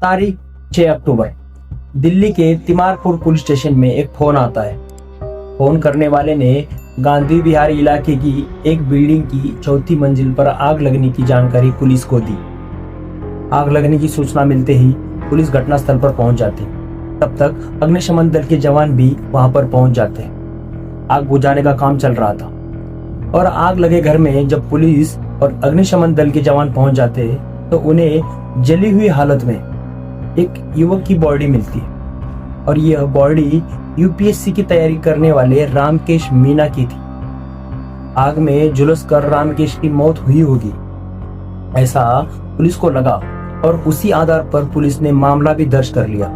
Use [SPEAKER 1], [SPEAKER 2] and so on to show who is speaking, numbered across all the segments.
[SPEAKER 1] तारीख 6 अक्टूबर। दिल्ली के Timarpur police station में एक फोन आता है। फोन करने वाले ने गांधी विहार इलाके की एक बिल्डिंग की चौथी मंजिल पर आग लगने की जानकारी पुलिस को दी। आग लगने की सूचना मिलते ही पुलिस घटनास्थल पर पहुंच जाती। तब तक अग्निशमन दल के जवान भी वहां पर पहुंच जाते। आग बुझाने का काम चल रहा था और आग लगे घर में जब पुलिस और अग्निशमन दल के जवान पहुंच जाते तो उन्हें जली हुई हालत में एक युवक की बॉडी मिलती है और यह बॉडी यूपीएससी की तैयारी करने वाले रामकेश मीना की थी। आग में झुलस कर रामकेश की मौत हुई होगी, ऐसा पुलिस को लगा और उसी आधार पर पुलिस ने मामला भी दर्ज कर लिया।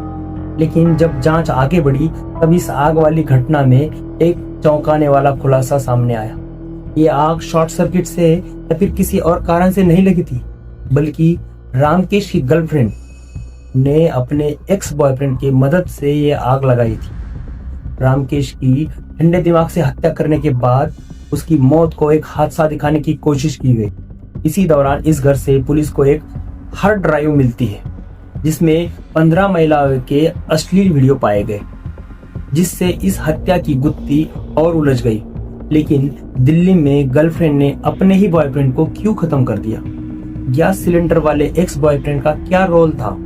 [SPEAKER 1] लेकिन जब जांच आगे बढ़ी तब इस आग वाली घटना में एक चौंकाने वाला खुलासा सामने आया। ये आग शॉर्ट सर्किट से या फिर किसी और कारण से नहीं लगी थी, बल्कि रामकेश की गर्लफ्रेंड ने अपने एक्स बॉयफ्रेंड की मदद से ये आग लगाई थी। रामकेश की ठंडे दिमाग से हत्या करने के बाद उसकी मौत को एक हादसा दिखाने की कोशिश की गई। इसी दौरान इस घर से पुलिस को एक हार्ड ड्राइव मिलती है जिसमें 15 महिलाओं के अश्लील वीडियो पाए गए, जिससे इस हत्या की गुत्थी और उलझ गई। लेकिन दिल्ली में गर्लफ्रेंड ने अपने ही बॉयफ्रेंड को क्यों खत्म कर दिया? गैस सिलेंडर वाले एक्स बॉयफ्रेंड का क्या रोल था?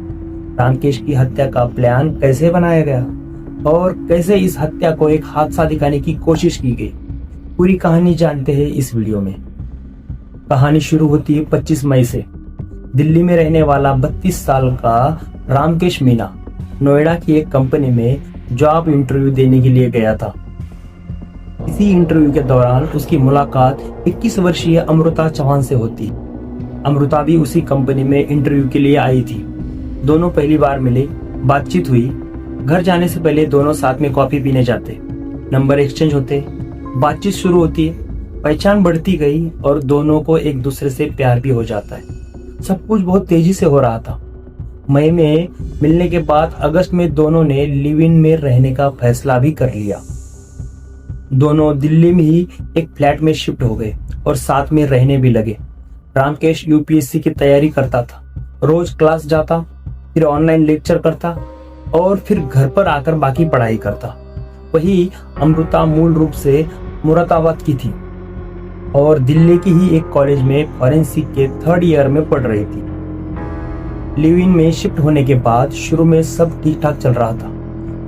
[SPEAKER 1] रामकेश की हत्या का प्लान कैसे बनाया गया और कैसे इस हत्या को एक हादसा दिखाने की कोशिश की गई? पूरी कहानी जानते हैं इस वीडियो में। कहानी शुरू होती है 25 मई से। दिल्ली में रहने वाला 32 साल का रामकेश मीना नोएडा की एक कंपनी में जॉब इंटरव्यू देने के लिए गया था। इसी इंटरव्यू के दौरान उसकी मुलाकात 21 वर्षीय अमृता चौहान से होती। अमृता भी उसी कंपनी में इंटरव्यू के लिए आई थी। दोनों पहली बार मिले, बातचीत हुई। घर जाने से पहले दोनों साथ में कॉफी पीने जाते, नंबर एक्सचेंज होते, बातचीत शुरू होती है, पहचान बढ़ती गई और दोनों को एक दूसरे से प्यार भी हो जाता है। सब कुछ बहुत तेजी से हो रहा था। मई में मिलने के बाद अगस्त में दोनों ने लिव इन में रहने का फैसला भी कर लिया। दोनों दिल्ली में ही एक फ्लैट में शिफ्ट हो गए और साथ में रहने भी लगे। रामकेश यूपीएससी की तैयारी करता था, रोज क्लास जाता, फिर ऑनलाइन लेक्चर करता और फिर घर पर आकर बाकी पढ़ाई करता। वही अमृता मूल रूप से मुरादाबाद की थी और दिल्ली की ही एक कॉलेज में फॉरेंसिक के 3rd ईयर में पढ़ रही थी। लिव इन में शिफ्ट होने के बाद शुरू में सब ठीक ठाक चल रहा था।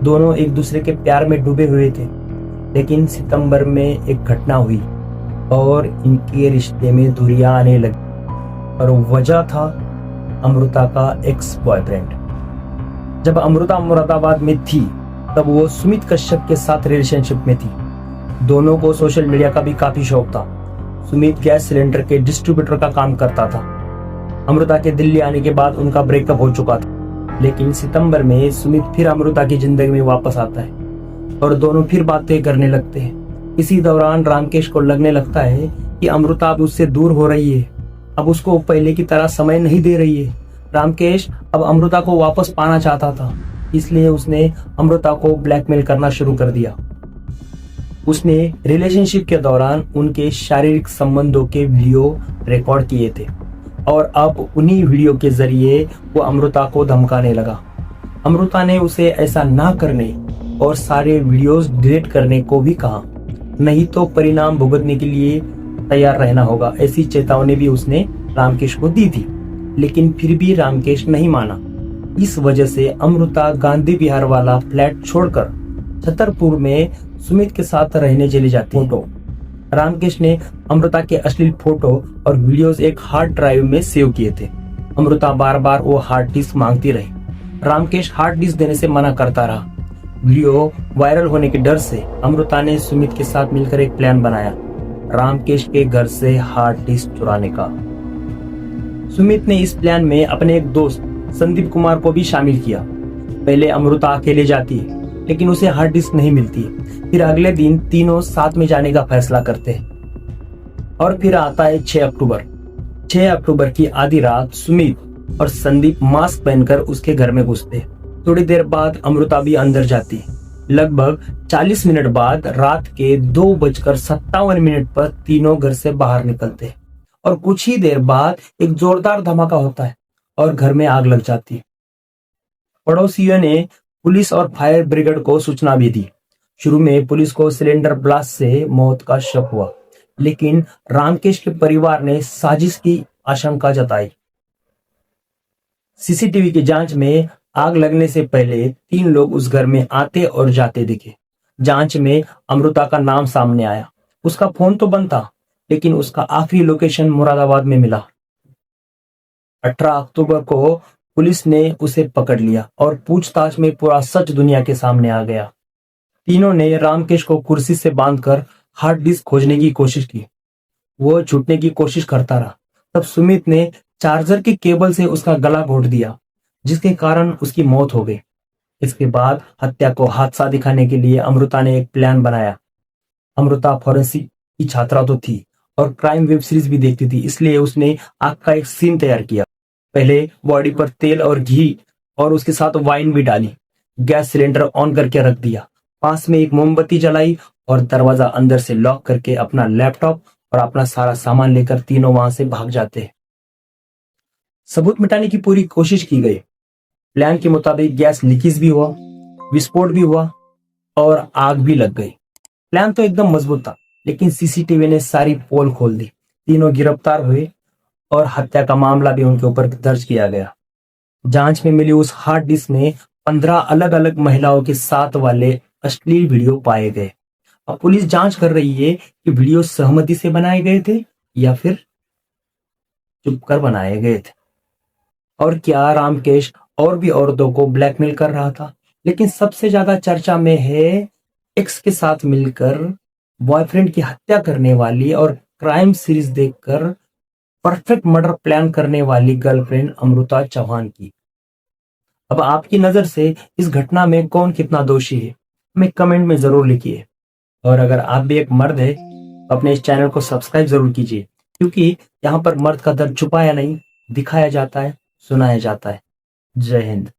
[SPEAKER 1] दोनों एक दूसरे के प्यार में डूबे हुए थे। लेकिन सितंबर में एक घटना हुई और इनके रिश्ते में दूरियां आने लगी और वजह था अमृता का एक्स बॉयफ्रेंड। जब अमृता मुरादाबाद में थी तब वो सुमित कश्यप के साथ रिलेशनशिप में थी। दोनों को सोशल मीडिया का भी काफी शौक था। सुमित गैस सिलेंडर के डिस्ट्रीब्यूटर का काम करता था। अमृता के दिल्ली आने के बाद उनका ब्रेकअप हो चुका था। लेकिन सितंबर में सुमित फिर अमृता की जिंदगी में वापस आता है और दोनों फिर बातें करने लगते हैं। इसी दौरान रामकेश को लगने लगता है कि अमृता अब उससे दूर हो रही है, अब उसको पहले की तरह समय नहीं दे रही है। रामकेश अब अमृता को वापस पाना चाहता था, इसलिए उसने अमृता को ब्लैकमेल करना शुरू कर दिया। उसने रिलेशनशिप के दौरान उनके शारीरिक संबंधों के वीडियो रिकॉर्ड किए थे और अब उन्हीं वीडियो के जरिए वो अमृता को धमकाने लगा। अमृता ने उसे ऐसा ना करने और सारे वीडियोस डिलीट करने को भी कहा, नहीं तो परिणाम भुगतने के लिए तैयार रहना होगा। ऐसी चेतावनी भी उसने रामकेश को दी थी, लेकिन फिर भी रामकेश नहीं माना। इस वजह से अमृता गांधी विहार वाला फ्लैट छोड़कर छतरपुर में सुमित के साथ रहने चली जाती है। रामकेश ने अमृता के अश्लील फोटो और वीडियोस एक हार्ड ड्राइव में सेव किए थे। अमृता बार बार वो हार्ड डिस्क मांगती रही। रामकेश हार्ड डिस्क देने से मना करता रहा। वीडियो वायरल होने के डर से अमृता ने सुमित के साथ मिलकर एक प्लान बनाया, रामकेश के घर से हार्ड डिस्क चुराने का। सुमित ने इस प्लान में अपने एक दोस्त संदीप कुमार को भी शामिल किया। पहले अमृता अकेले जाती है, लेकिन उसे हार्ड डिस्क नहीं मिलती। फिर अगले दिन तीनों साथ में जाने का फैसला करते हैं और फिर आता है 6 अक्टूबर। 6 अक्टूबर की आधी रात सुमित और संदीप मास्क पहनकर उसके घर में घुसते। थोड़ी देर बाद अमृता भी अंदर जाती। लगभग 40 मिनट बाद रात के 2:57 पर तीनों घर से बाहर निकलते और कुछ ही देर बाद एक जोरदार धमाका होता है और घर में आग लग जाती है। पड़ोसियों ने पुलिस और फायर ब्रिगेड को सूचना भी दी। शुरू में पुलिस को सिलेंडर ब्लास्ट से मौत का शक हुआ, लेकिन रामकेश के परिवार ने साजिश की आशंका जताई। सीसीटीवी की जांच में आग लगने से पहले 3 लोग उस घर में आते और जाते दिखे। जांच में अमृता का नाम सामने आया। उसका फोन तो बंद था, लेकिन उसका आखिरी लोकेशन मुरादाबाद में मिला। 18 अक्टूबर को पुलिस ने उसे पकड़ लिया और पूछताछ में पूरा सच दुनिया के सामने आ गया। तीनों ने रामकेश को कुर्सी से बांधकर हार्ड डिस्क खोजने की कोशिश की। वो छूटने की कोशिश करता रहा। तब सुमित ने चार्जर के केबल से उसका गला घोट दिया, जिसके कारण उसकी मौत हो गई। इसके बाद हत्या को हादसा दिखाने के लिए अमृता ने एक प्लान बनाया। अमृता फॉरेंसिक की छात्रा तो थी और क्राइम वेब सीरीज भी देखती थी, इसलिए उसने आग का एक सीन तैयार किया। पहले बॉडी पर तेल और घी और उसके साथ वाइन भी डाली। गैस सिलेंडर ऑन करके रख दिया। पास में एक मोमबत्ती जलाई और दरवाजा अंदर से लॉक करके अपना लैपटॉप और अपना सारा सामान लेकर तीनों वहां से भाग जाते। सबूत मिटाने की पूरी कोशिश की गई। प्लान के मुताबिक गैस लीकेज भी हुआ, विस्फोट भी हुआ और आग भी लग गई। प्लान तो एकदम मजबूत था, लेकिन सीसीटीवी ने सारी पोल खोल दी। तीनों गिरफ्तार हुए और हत्या का मामला भी उनके ऊपर दर्ज किया गया। जांच में मिली उस हार्ड डिस्क में 15 अलग अलग महिलाओं के साथ वाले अश्लील वीडियो पाए गए। अब पुलिस जांच कर रही है कि वीडियो सहमति से बनाए गए थे या फिर चुपकर बनाए गए थे, और क्या रामकेश और भी औरतों को ब्लैकमेल कर रहा था। लेकिन सबसे ज्यादा चर्चा में है एक्स के साथ मिलकर बॉयफ्रेंड की हत्या करने वाली और क्राइम सीरीज देखकर परफेक्ट मर्डर प्लान करने वाली गर्लफ्रेंड अमृता चौहान की। अब आपकी नजर से इस घटना में कौन कितना दोषी है, हमें कमेंट में जरूर लिखिए। और अगर आप भी एक मर्द है तो अपने इस चैनल को सब्सक्राइब जरूर कीजिए, क्योंकि यहाँ पर मर्द का दर्द छुपाया नहीं, दिखाया जाता है, सुनाया जाता है। जय हिंद।